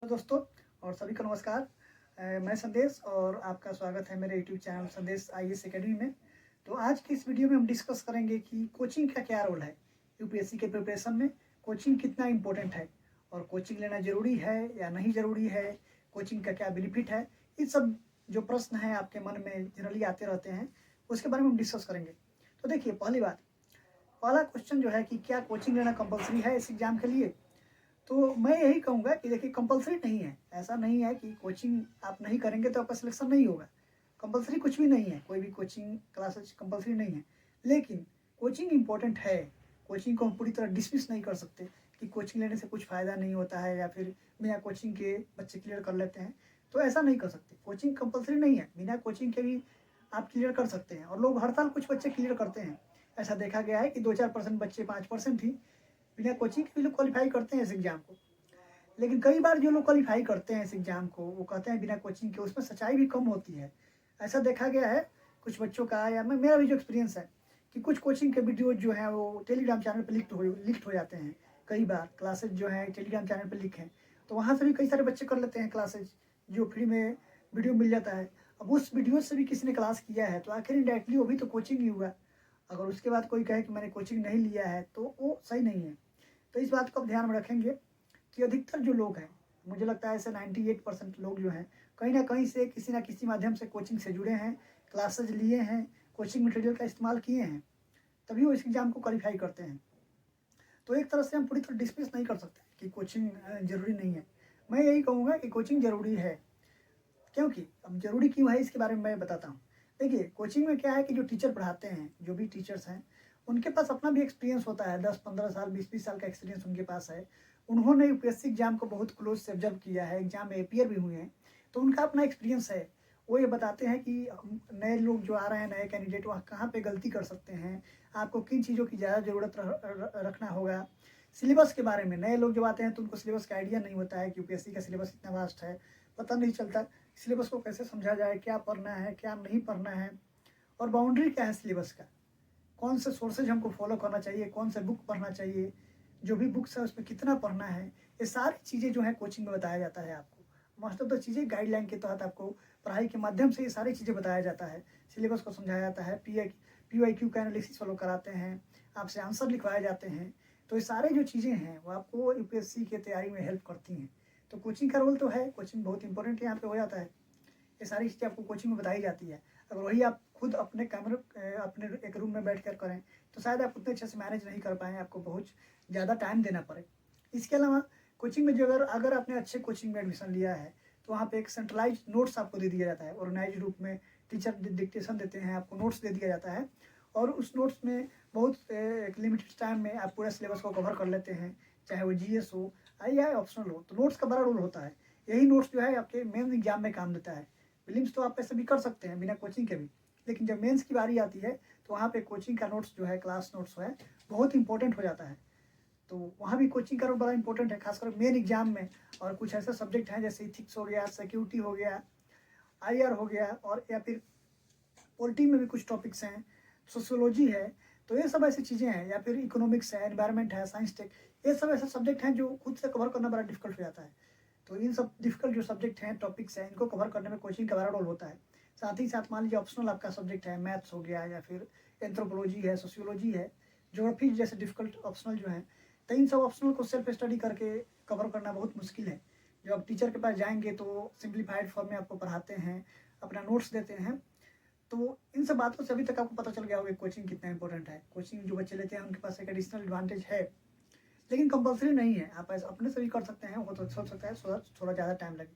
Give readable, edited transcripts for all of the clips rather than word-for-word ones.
तो दोस्तों और सभी को नमस्कार। मैं संदेश और आपका स्वागत है मेरे यूट्यूब चैनल संदेश आईएएस एकेडमी में। तो आज की इस वीडियो में हम डिस्कस करेंगे कि कोचिंग का क्या रोल है यूपीएससी के प्रिपरेशन में। कोचिंग कितना इम्पोर्टेंट है और कोचिंग लेना ज़रूरी है या नहीं ज़रूरी है, कोचिंग का क्या बेनिफिट है, ये सब जो प्रश्न हैं आपके मन में जनरली आते रहते हैं, उसके बारे में हम डिस्कस करेंगे। तो देखिए, पहला क्वेश्चन जो है कि क्या कोचिंग लेना कंपलसरी है इस एग्ज़ाम के लिए। तो मैं यही कहूँगा कि देखिए, कंपलसरी नहीं है। ऐसा नहीं है कि कोचिंग आप नहीं करेंगे तो आपका सिलेक्शन नहीं होगा। कंपलसरी कुछ भी नहीं है, कोई भी कोचिंग क्लासेस कंपलसरी नहीं है। लेकिन कोचिंग इम्पोर्टेंट है। कोचिंग को हम पूरी तरह डिसमिस नहीं कर सकते कि कोचिंग लेने से कुछ फ़ायदा नहीं होता है या फिर बिना कोचिंग के बच्चे क्लियर कर लेते हैं, तो ऐसा नहीं कर सकते। कोचिंग कंपलसरी नहीं है, बिना कोचिंग के भी आप क्लियर कर सकते हैं और लोग हर साल कुछ बच्चे क्लियर करते हैं। ऐसा देखा गया है कि 2-4% बच्चे, 5% ही बिना कोचिंग के भी लोग क्वालिफाई करते हैं इस एग्ज़ाम को। लेकिन कई बार जो लोग क्वालिफाई करते हैं इस एग्ज़ाम को, वो कहते हैं बिना कोचिंग के, उसमें सच्चाई भी कम होती है। ऐसा देखा गया है कुछ बच्चों का, या मेरा भी जो एक्सपीरियंस है कि कुछ कोचिंग के वीडियोज़ जो हैं वो टेलीग्राम चैनल पे लिस्ट हो जाते हैं। कई बार क्लासेज जो हैं टेलीग्राम चैनल पे लिंक हैं, तो वहाँ से भी कई सारे बच्चे कर लेते हैं क्लासेज, जो फ्री में वीडियो मिल जाता है। अब उस वीडियो से भी किसी ने क्लास किया है तो आखिर इनडायरेक्टली वो भी तो कोचिंग ही हुआ। अगर उसके बाद कोई कहे कि मैंने कोचिंग नहीं लिया है तो वो सही नहीं है। तो इस बात को आप ध्यान में रखेंगे कि अधिकतर जो लोग हैं, मुझे लगता है ऐसे 98% लोग जो हैं, कहीं ना कहीं से किसी ना किसी माध्यम से कोचिंग से जुड़े हैं, क्लासेज लिए हैं, कोचिंग मटेरियल का इस्तेमाल किए हैं, तभी वो इस एग्ज़ाम को क्वालिफाई करते हैं। तो एक तरह से हम पूरी तरह डिसमिस नहीं कर सकते कि कोचिंग ज़रूरी नहीं है। मैं यही कहूँगा कि कोचिंग ज़रूरी है। क्योंकि अब ज़रूरी क्यों है इसके बारे में मैं बताता हूँ। देखिए, कोचिंग में क्या है कि जो टीचर पढ़ाते हैं, जो भी टीचर्स हैं, उनके पास अपना भी एक्सपीरियंस होता है। 10-15 साल, 20-20 साल का एक्सपीरियंस उनके पास है। उन्होंने यूपीएससी एग्ज़ाम को बहुत क्लोज से ऑब्जर्व किया है, एग्ज़ाम में अपीयर भी हुए हैं, तो उनका अपना एक्सपीरियंस है। वो ये बताते हैं कि नए लोग जो आ रहे हैं, नए कैंडिडेट, वह कहाँ पे गलती कर सकते हैं, आपको किन चीज़ों की ज़्यादा ज़रूरत रखना होगा। सिलेबस के बारे में नए लोग जब आते हैं तो उनको सिलेबस का आइडिया नहीं होता है कि यूपीएससी का सिलेबस इतना वास्ट है, पता नहीं चलता सिलेबस को कैसे समझा जाए, क्या पढ़ना है, क्या नहीं पढ़ना है, और बाउंड्री क्या है सिलेबस का, कौन से सोर्सेज हमको फॉलो करना चाहिए, कौन से बुक पढ़ना चाहिए, जो भी बुक्स है उसमें कितना पढ़ना है, ये सारी चीज़ें जो है कोचिंग में बताया जाता है आपको। मोस्ट ऑफ द चीज़ें गाइडलाइन के तहत आपको पढ़ाई के माध्यम से ये सारी चीज़ें बताया जाता है। सिलेबस को समझाया जाता है, PYQ का एनालिसिस फॉलो कराते हैं, आपसे आंसर लिखवाए जाते हैं। तो ये सारे जो चीज़ें हैं वो आपको यूपीएससी की तैयारी में हेल्प करती हैं। तो कोचिंग का रोल तो है, कोचिंग बहुत इंपॉर्टेंट यहाँ पे हो जाता है। ये सारी चीज़ें आपको कोचिंग में बताई जाती है। अगर वही आप खुद अपने अपने एक रूम में बैठ कर करें तो शायद आप उतने अच्छे से मैनेज नहीं कर पाएँ, आपको बहुत ज़्यादा टाइम देना पड़े। इसके अलावा कोचिंग में जो अगर आपने अच्छे कोचिंग में एडमिशन लिया है तो वहाँ पे एक सेंट्रलाइज्ड नोट्स आपको दे दिया जाता है। ऑर्गेनाइज्ड रूप में टीचर डिक्टेशन देते हैं, आपको नोट्स दे दिया जाता है और उस नोट्स में बहुत एक लिमिटेड टाइम में आप पूरा सिलेबस को कवर कर लेते हैं, चाहे वो जीएस हो या ऑप्शनल हो। तो नोट्स का बड़ा रोल होता है। यही नोट्स जो है आपके मेन एग्जाम में काम देता है। प्रीलिम्स तो आप ऐसे भी कर सकते हैं बिना कोचिंग के भी, लेकिन जब मेंस की बारी आती है तो वहाँ पे कोचिंग का नोट्स जो है, क्लास नोट्स है, बहुत इंपॉर्टेंट हो जाता है। तो वहाँ भी कोचिंग का रोल बड़ा इंपॉर्टेंट है, खासकर मेन एग्जाम में। और कुछ ऐसे सब्जेक्ट हैं जैसे इथिक्स हो गया, सिक्योरिटी हो गया, IR हो गया, और या फिर पॉलिटी में भी कुछ टॉपिक्स हैं, सोशियोलॉजी है। तो ये सब ऐसी चीज़ें हैं, या फिर इकोनॉमिक्स है, एनवायरनमेंट है, साइंस टेक, ये सब ऐसे सब्जेक्ट हैं जो खुद से कवर करना बड़ा डिफिकल्ट हो जाता है। तो इन सब डिफिकल्ट जो सब्जेक्ट हैं, टॉपिक्स हैं, इनको कवर करने में कोचिंग का बड़ा रोल होता है। साथ ही साथ मान लीजिए ऑप्शनल आपका सब्जेक्ट है, मैथ्स हो गया, या फिर एंथ्रोपोलॉजी है, सोशियोलॉजी है, ज्योग्राफी जैसे डिफिकल्ट ऑप्शनल जो हैं, तो इन सब ऑप्शनल को सेल्फ स्टडी करके कवर करना बहुत मुश्किल है। जब आप टीचर के पास जाएंगे तो सिंप्लीफाइड फॉर्म में आपको पढ़ाते हैं, अपना नोट्स देते हैं। तो इन सब बातों से अभी तक आपको पता चल गया होगा कोचिंग कितना इंपॉर्टेंट है। कोचिंग जो बच्चे लेते हैं उनके पास एक एडिशनल एडवांटेज है, लेकिन कंपलसरी नहीं है। आप ऐसा अपने से भी कर सकते हैं, वो तो हो सकता है थोड़ा ज़्यादा टाइम लगे।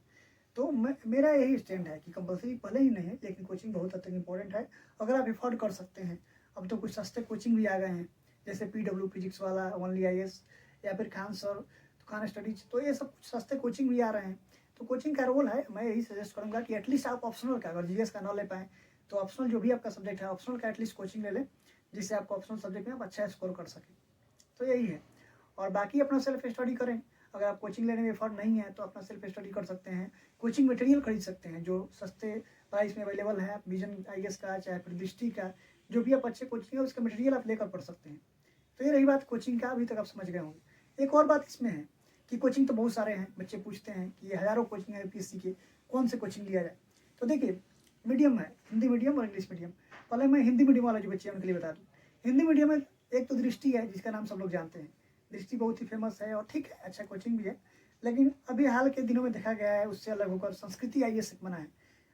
तो मेरा यही स्टैंड है कि कंपलसरी भले ही नहीं है, लेकिन कोचिंग बहुत हद तक इंपॉर्टेंट है अगर आप अफोर्ड कर सकते हैं। अब तो कुछ सस्ते कोचिंग भी आ गए हैं, जैसे PW फिजिक्स वाला, ओनली IAS, या फिर खान सर, तो खान स्टडीज, तो ये सब कुछ सस्ते कोचिंग भी आ रहे हैं। तो कोचिंग का रोल है, मैं यही सजेस्ट करूँगा कि एटलीस्ट आप ऑप्शनल का, अगर GS का ना ले पाएँ तो ऑप्शनल जो भी आपका सब्जेक्ट है, ऑप्शनल का एटलीस्ट कोचिंग ले लें, जिससे आपको ऑप्शनल सब्जेक्ट में आप अच्छा स्कोर कर सकें। तो यही है। और बाकी अपना सेल्फ स्टडी करें। अगर आप कोचिंग लेने में एफर्ट नहीं है तो अपना सेल्फ स्टडी कर सकते हैं। कोचिंग मटेरियल खरीद सकते हैं जो सस्ते प्राइस में अवेलेबल है, विजन IAS का, चाहे फिर दृष्टि का, जो भी आप अच्छे कोचिंग है उसका मटेरियल आप लेकर पढ़ सकते हैं। तो ये रही बात कोचिंग का, अभी तक आप समझ गए होंगे। एक और बात इसमें है कि कोचिंग तो बहुत सारे हैं, बच्चे पूछते हैं कि ये हज़ारों कोचिंग है यूपीएससी के, कौन से कोचिंग लिया जाए। तो देखिए, मीडियम है, हिंदी मीडियम और इंग्लिश मीडियम। पहले मैं हिंदी मीडियम वाले जो बच्चे हैं उनके लिए बता दूँ। हिंदी मीडियम में एक तो दृष्टि है, जिसका नाम सब लोग जानते हैं। दृष्टि बहुत ही फेमस है और ठीक है, अच्छा कोचिंग भी है। लेकिन अभी हाल के दिनों में देखा गया है, उससे अलग होकर संस्कृति आईएएस बना है।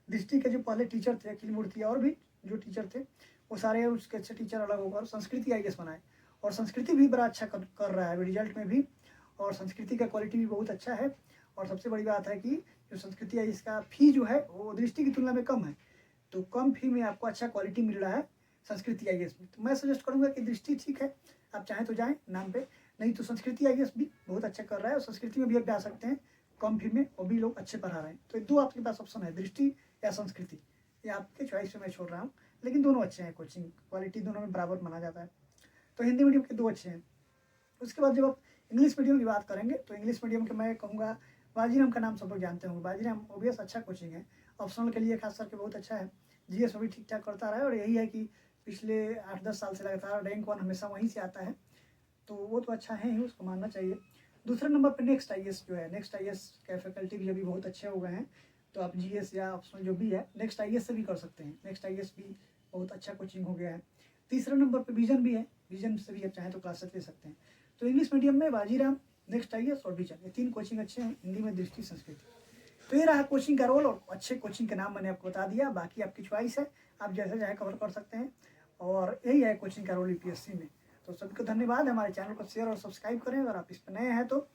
दृष्टि के जो पहले टीचर थे, अखिल मूर्ति और भी जो टीचर थे, वो सारे उसके अच्छे टीचर अलग होकर संस्कृति आईएएस बनाए। और संस्कृति भी बड़ा अच्छा कर रहा है रिजल्ट में भी, और संस्कृति का क्वालिटी भी बहुत अच्छा है। और सबसे बड़ी बात है कि जो संस्कृति है इसका फी जो है वो दृष्टि की तुलना में कम है, तो कम फी में आपको अच्छा क्वालिटी मिल रहा है संस्कृति आईएएस में। तो मैं सजेस्ट करूंगा कि दृष्टि ठीक है, आप चाहें तो जाएं नाम पे, नहीं तो संस्कृति आईएएस भी बहुत अच्छा कर रहा है और संस्कृति में भी आप जा सकते हैं कम फी में, वो भी लोग अच्छे पढ़ा रहे हैं। तो दो आपके पास ऑप्शन है, दृष्टि या संस्कृति, ये आपके चॉइस पे मैं छोड़ रहा हूँ, लेकिन दोनों अच्छे हैं, कोचिंग क्वालिटी दोनों में बराबर माना जाता है। तो हिंदी मीडियम के दो अच्छे हैं। उसके बाद जब आप इंग्लिश मीडियम की बात करेंगे तो इंग्लिश मीडियम के मैं कहूँगा बाजीराम का नाम सब लोग जानते होंगे। बाजीराम ओबीएस अच्छा कोचिंग है, ऑप्शनल के लिए खास करके बहुत अच्छा है। जीएस भी ठीक ठाक करता रहा है और यही है कि पिछले 8-10 साल से लगातार रैंक 1 हमेशा वहीं से आता है, तो वो तो अच्छा है ही, उसको मानना चाहिए। दूसरे नंबर पर नेक्स्ट आईएएस जो है, नेक्स्ट आईएएस के फैकल्टी भी अभी बहुत अच्छे हो गए हैं, तो आप जीएस या ऑप्शनल जो भी है नेक्स्ट आईएएस से भी कर सकते हैं। नेक्स्ट आईएएस भी बहुत अच्छा कोचिंग हो गया है। तीसरे नंबर पर विजन भी है, विजन से भी आप चाहें तो क्लासेस ले सकते हैं। तो इंग्लिश मीडियम में बाजीराम, नेक्स्ट आईएएस और विजन, ये 3 कोचिंग अच्छे हैं। हिंदी में दृष्टि, संस्कृति। तो ये रहा कोचिंग का रोल, और अच्छे कोचिंग के नाम मैंने आपको बता दिया। बाकी आपकी चॉइस है, आप जैसे चाहे कवर कर सकते हैं, और यही है कोचिंग का रोल यूपीएससी में। तो सभी को धन्यवाद। हमारे चैनल को शेयर और सब्सक्राइब करें अगर आप इस पर नए हैं तो,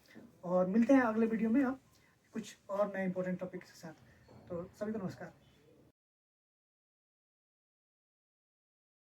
और मिलते हैं अगले वीडियो में हम कुछ और नए इंपॉर्टेंट टॉपिक के साथ। तो सभी को नमस्कार।